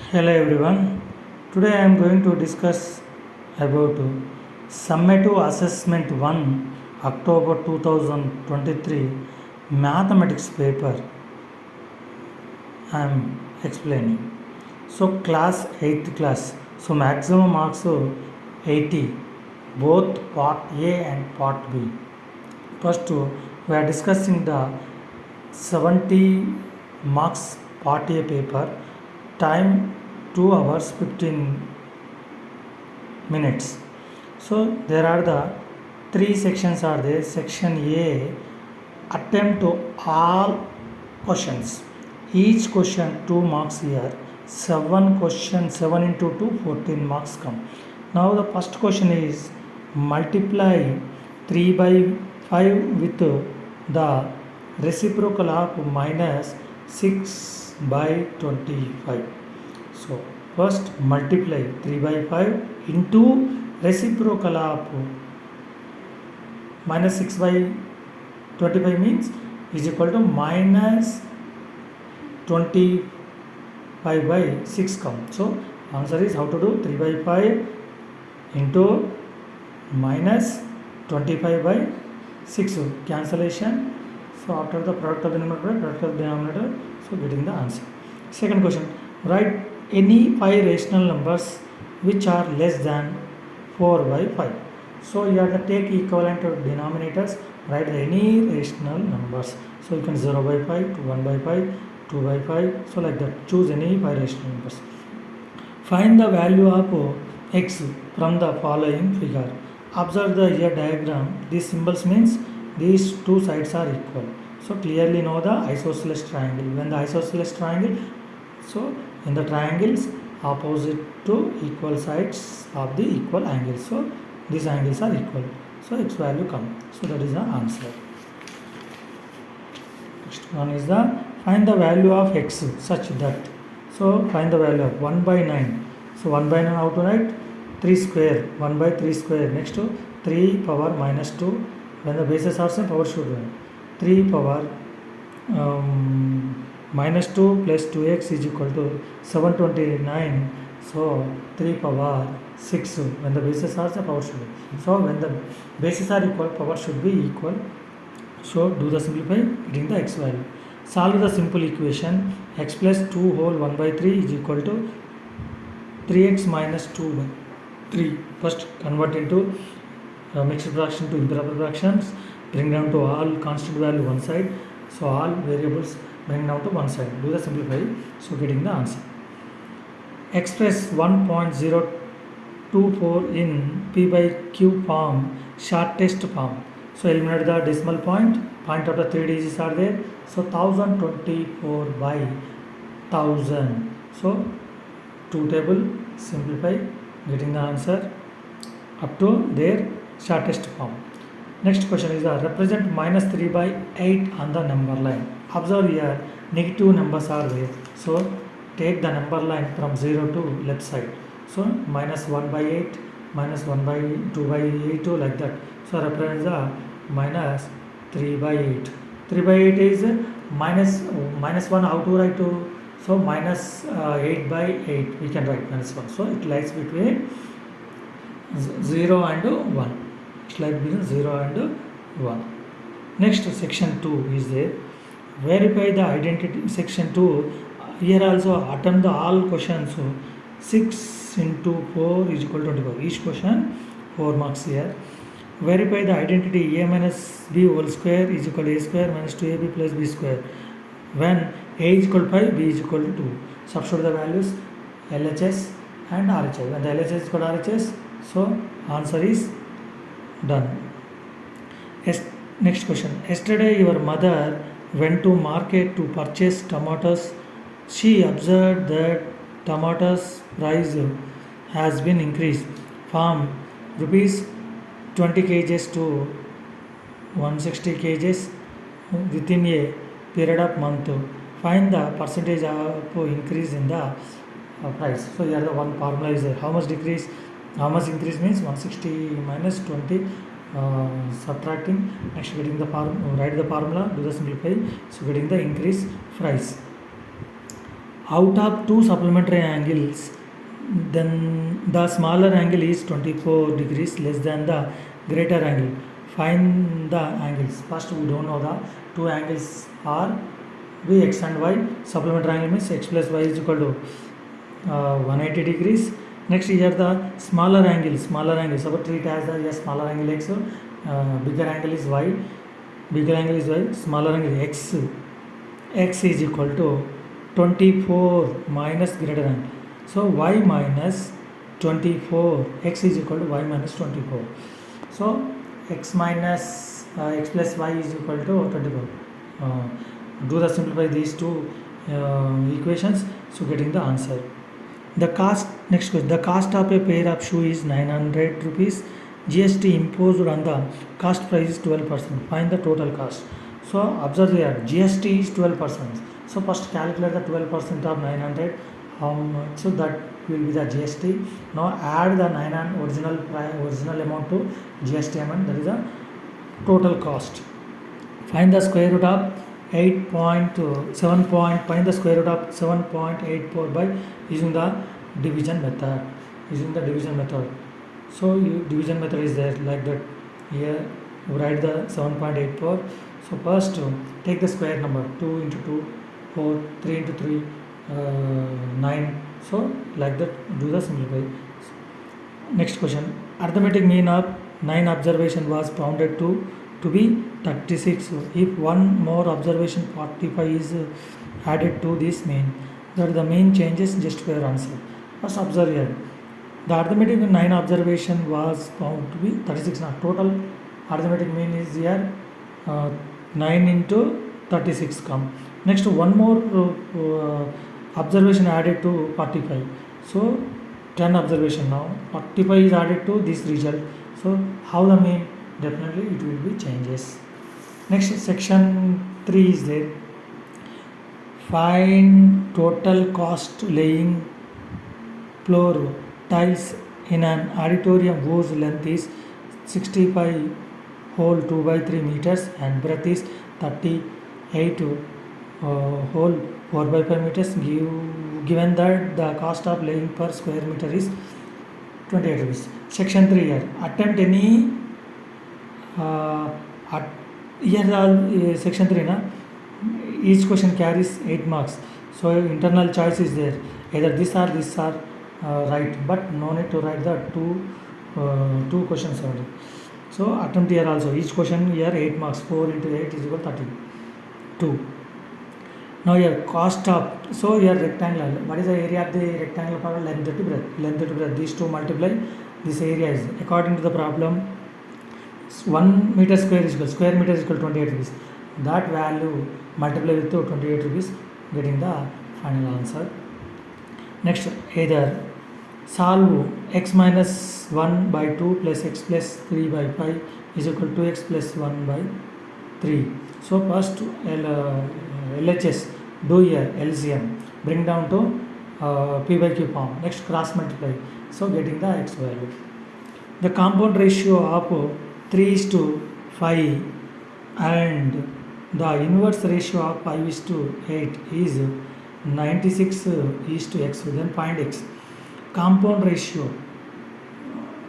Hello everyone. Today I am going to discuss about Summative Assessment 1 October 2023 mathematics paper. I am explaining. So class 8th class. So maximum marks 80 both part A and part B. First we are discussing the 70 marks part A paper. Time 2 hours 15 minutes. So there are the three sections are there. Section A, attempt to all questions. Each question 2 marks here. 7 questions, 7 into 2, 14 marks come. Now the first question is multiply 3 by 5 with the reciprocal of minus 6 by 25. So first multiply 3 by 5 into reciprocal of minus 6 by 25 means is equal to minus 25 by 6 come. So answer is how to do 3 by 5 into minus 25 by 6. So cancellation. So after the product of the numerator, product of the denominator, so getting the answer. Second question, write any 5 rational numbers which are less than 4 by 5. So you have to take equivalent of denominators, write any rational numbers. So you can 0 by 5 to 1 by 5, 2 by 5, so like that. Choose any 5 rational numbers. Find the value of x from the following figure. Observe the here diagram. These symbols means these two sides are equal. So clearly know the isosceles triangle. When the isosceles triangle, so in the triangles opposite to equal sides of the equal angles. So these angles are equal. So x value come. So that is the answer. Next one is the find the value of x such that. So find the value of 1 by 9. So 1 by 9 how to write? 3 square. 1 by 3 square. Next to 3 power minus 2. When the bases are same, power should be 3 power minus 2 plus 2x is equal to 729. So 3 power 6. When the bases are same, power should be. So when the bases are equal, power should be equal. So do the simplify, getting the x value. Solve the simple equation x plus 2 whole 1 by 3 is equal to 3x minus 2 by 3. First convert into mixed fraction to improper fractions, bring down to all constant value one side. So all variables bring down to one side. Do the simplify. So getting the answer. Express 1.024 in p by q form, shortest form. So eliminate the decimal point. Point of the 3 digits are there. So 1024 by 1000. So 2 table simplify, getting the answer up to their shortest form. Next question is represent minus 3 by 8 on the number line. Observe here negative numbers are there. So take the number line from 0 to left side. So minus 1 by 8, minus 1 by 2 by 8 like that. So represent the minus 3 by 8. 3 by 8 is minus 1 how to write to. So minus 8 by 8 we can write minus 1. So it lies between 0 and 1. It lies between 0 and 1. Next section 2 is there. Verify the identity. Section 2 here also attempt the all questions. So 6 into 4 is equal to 24. Each question 4 marks here. Verify the identity a minus b whole square is equal to a square minus 2ab plus b square. When a is equal to 5, b is equal to 2. Substitute the values LHS and RHS. When the LHS is equal to RHS, so answer is done. Next question. Yesterday your mother went to market to purchase tomatoes. She observed that tomatoes price has been increased from rupees 20 kgs to 160 kgs within a period of month. Find the percentage of increase in the price. So here the one formula is there. How much decrease? How much increase means 160 minus 20 subtracting. Next getting the write the formula, do the simplify. So getting the increase price. out of two supplementary angles, then the smaller angle is 24 degrees less than the greater angle. Find the angles. First, we don't know the two angles are v x and y. Supplementary angle means x plus y is equal to 180 degrees. Next, here the smaller angle. So treat as the smaller angle x, bigger angle is y. Bigger angle is y, smaller angle x. X is equal to 24 minus greater angle. So y minus 24, x is equal to y minus 24. So x minus x plus y is equal to 24. Do the simplify these two equations, so getting the answer. The cost, next question, the cost of a pair of shoe is 900 rupees. GST imposed on the cost price is 12%. Find the total cost. So observe here, GST is 12%. So first calculate the 12% of 900. How much? So that will be the GST. Now add the 900 original amount to GST amount. That is the total cost. Find the square root of 8.7. Find the square root of 7.84 by using the division method. So division method is there like that. Here write the 7.84. So first take the square number, 2 into 2 4, 3 into 3 9. So like that, do the simplify. Next question, arithmetic mean of 9 observation was found to be 36. If one more observation 45 is added to this mean, that the mean changes, justify your answer. First observe here, the arithmetic 9 observation was found to be 36. Now total arithmetic mean is here 9 into 36 come. Next one more observation added to 45. So 10 observation now. 45 is added to this result. So how the mean? Definitely it will be changes. Next section 3 is there. Find total cost laying floor tiles in an auditorium whose length is 65 whole 2 by 3 meters and breadth is 38 whole 4 by 5 meters. Given that the cost of laying per square meter is 28 rupees. Section 3 here. Attempt any section 3 na, each question carries 8 marks. So internal choice is there. Either this or this are right, but no need to write the two questions only. So attempt here also, each question here 8 marks. 4 into 8 is equal to 32. Now here cost of, so here rectangle, what is the area of the rectangle for length to breadth, these two multiply, this area is, according to the problem, 1 meter square is equal to 28 rupees. That value multiply with 28 rupees, getting the final answer. Next, either solve x minus 1 by 2 plus x plus 3 by 5 is equal to x plus 1 by 3. So first LHS, do here LCM, bring down to P by Q form. Next cross multiply, so getting the x value. The compound ratio of 3:5 and the inverse ratio of 5:8 is 96:x. Then find x. Compound ratio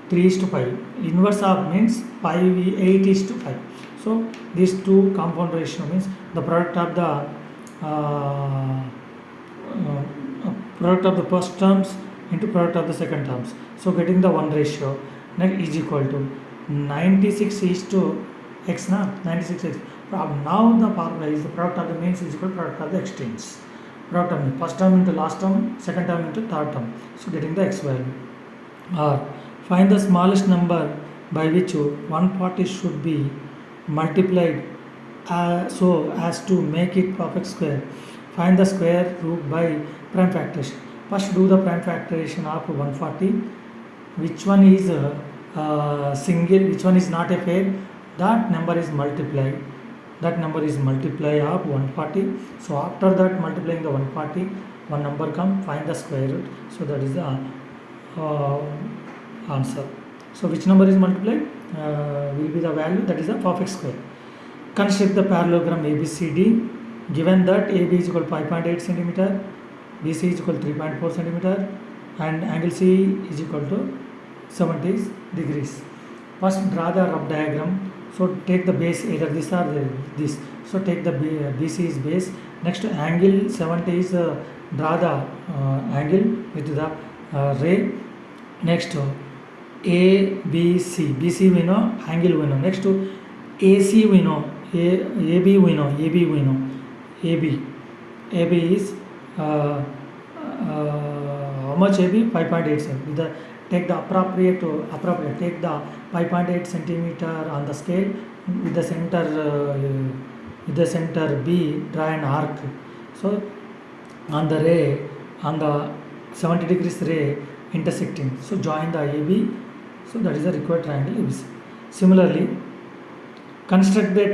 3:5. Inverse of means 8:5. So these two compound ratio means the product of the first terms into product of the second terms. So getting the one ratio next is equal to 96:x na, 96x. Now the formula is the product of the means is equal to product of the extremes. Product of the first term into last term, second term into third term. So getting the x value. Or find the smallest number by which 140 should be multiplied so as to make it perfect square. Find the square root by prime factorization. First do the prime factorization of 140. Which one is single, which one is not a pair, that number is multiplied. That number is multiply of 140. So after that multiplying the 140, one number come, find the square root. So that is the answer. So which number is multiplied will be the value, that is the perfect square. Construct the parallelogram ABCD. Given that AB is equal to 5.8 centimeter, BC is equal to 3.4 centimeter and angle C is equal to 70 degrees. First draw the rough diagram. So take the base either this or this. So take the BC is base. Next angle 70 is draw the angle with the ray. Next ABC, BC we know, angle we know. Next to AC we know, AB we know, AB we know, AB is how much AB? 5.87. With the take the appropriate take the 5.8 centimeter on the scale with the center B, draw an arc. So on the ray, on the 70 degrees ray intersecting, so join the AB. So that is the required triangle ABC. Similarly, construct the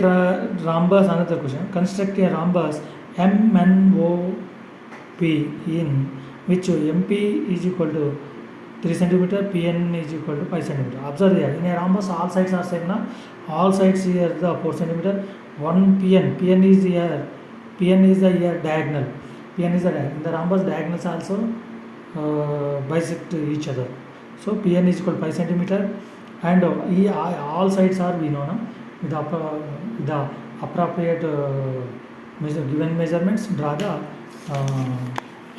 rhombus. Another question: construct a rhombus MNOP in which MP is equal to 3 centimeter, PN is equal to 5 centimeter. Observe here, in a rhombus all sides are same now. All sides here the 4 centimeter. One PN is here. PN is the here diagonal. PN is the diagonal. In the rhombus diagonals also bisect each other. So PN is equal to 5 centimeter, and all sides are we know now. With the appropriate given measurements, draw the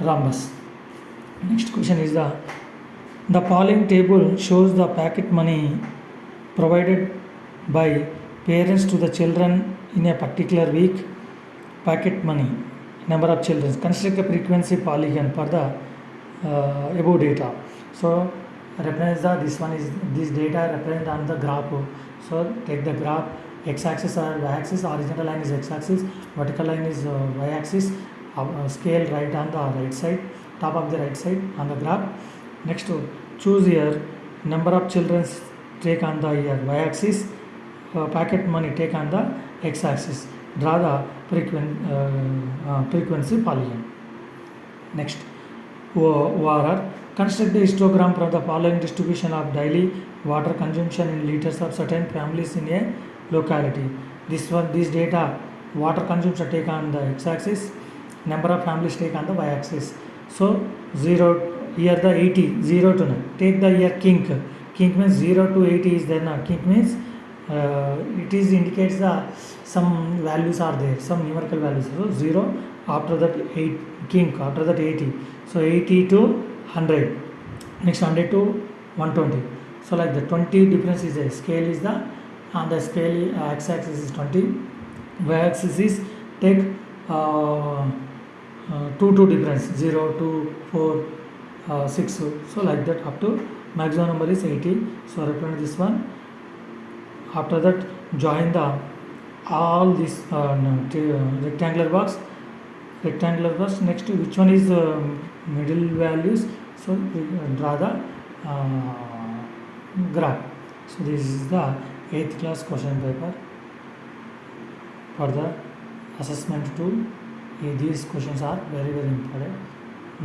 rhombus. Next question is the following table shows the pocket money provided by parents to the children in a particular week. Pocket money, number of children. Construct a frequency polygon for the above data. So represents this data represent on the graph. So take the graph, x-axis or y-axis, horizontal line is x-axis, vertical line is y-axis, scale right on the right side, top of the right side on the graph. Next choose here number of children take on the here y-axis, pocket money take on the x-axis. Draw the frequency polygon. Next ORR. Construct the histogram from the following distribution of daily water consumption in liters of certain families in a locality. This data water consumption take on the x-axis, number of families take on the y-axis. So 0 here the 80, 0 to 9. Take the here kink means 0 to 80 is there now. Kink means it is indicates the some values are there, some numerical values. So 0, after that 8 kink, after that 80. So 80 to 100, next 100 to 120. So like the 20 difference is there. Scale is the on the scale x-axis is 20, y-axis is take 2 difference 0 2 4 6. So like that up to maximum number is 80. So represent this one. After that join the all this rectangular box. Next which one is middle values, so draw the graph. So this is the 8th class question paper for the assessment tool. These questions are very important.